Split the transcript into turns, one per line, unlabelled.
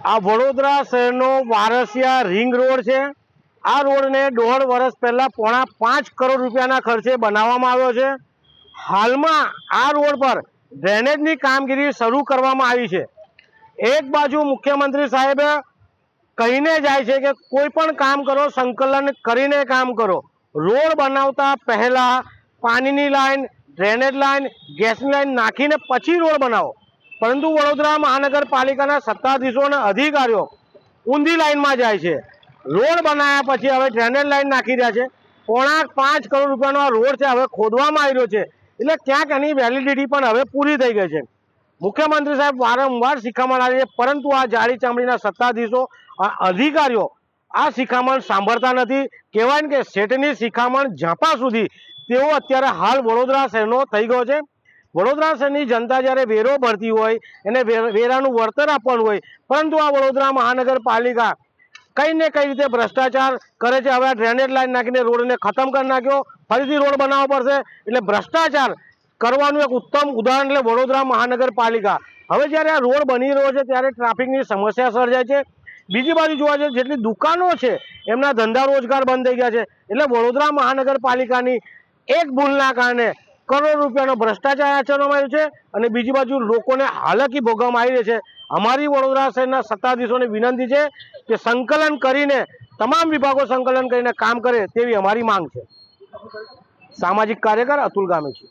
આ વડોદરા શહેરનો Varasiya ring road છે। આ રોડને 1.5 વર્ષ પહેલા 4.5 કરોડ રૂપિયાના ખર્ચે બનાવવામાં આવ્યો છે। હાલમાં આ રોડ પર ડ્રેનેજની કામગીરી શરૂ કરવામાં આવી છે। એક બાજુ મુખ્યમંત્રી સાહેબ કહીને જાય છે કે કોઈ પણ કામ કરો સંકલન કરીને કામ કરો। રોડ બનાવતા પહેલા પાણીની લાઈન, ડ્રેનેજ લાઈન, ગેસની લાઈન નાખીને પછી રોડ બનાવો, પરંતુ વડોદરા મહાનગરપાલિકાના સત્તાધીશો અને અધિકારીઓ ઊંધી લાઈનમાં જાય છે। રોડ બનાવ્યા પછી હવે ડ્રેનેજ લાઈન નાખી રહ્યા છે। 4.5 કરોડ રૂપિયાનો આ રોડ છે, હવે ખોદવામાં આવી રહ્યો છે, એટલે ક્યાંક એની વેલિડિટી પણ હવે પૂરી થઈ ગઈ છે। મુખ્યમંત્રી સાહેબ વારંવાર શિખામણ આપે છે, પરંતુ આ જાડી ચામડીના સત્તાધીશો અધિકારીઓ આ શિખામણ સાંભળતા નથી। કહેવાય ને કે શેઠની શિખામણ ઝાંપા સુધી તેવો અત્યારે હાલ વડોદરા શહેરનો થઈ ગયો છે। વડોદરા શહેરની જનતા જ્યારે વેરો ભરતી હોય, એને વેરાનું વળતર આપવાનું હોય, પરંતુ આ વડોદરા મહાનગરપાલિકા કઈ ને કઈ રીતે ભ્રષ્ટાચાર કરે છે। હવે આ ડ્રેનેજ લાઈન નાખીને રોડને ખતમ કરી નાખ્યો, ફરીથી રોડ બનાવવો પડશે, એટલે ભ્રષ્ટાચાર કરવાનું એક ઉત્તમ ઉદાહરણ એટલે વડોદરા મહાનગરપાલિકા। હવે જ્યારે આ રોડ બની રહ્યો છે ત્યારે ટ્રાફિકની સમસ્યા સર્જાય છે। બીજી બાજુ જોવા જઈએ જેટલી દુકાનો છે એમના ધંધા રોજગાર બંધ થઈ ગયા છે, એટલે વડોદરા મહાનગરપાલિકાની એક ભૂલના કારણે કરોડ રૂપિયાનો ભ્રષ્ટાચાર આચરવામાં આવ્યો છે, અને બીજી બાજુ લોકોને હાલાકી ભોગવવામાં આવી રહી છે। અમારી વડોદરા શહેરના સત્તાધીશોને વિનંતી છે કે સંકલન કરીને તમામ વિભાગો સંકલન કરીને કામ કરે તેવી અમારી માંગ છે। સામાજિક કાર્યકર અતુલ ગામેચી।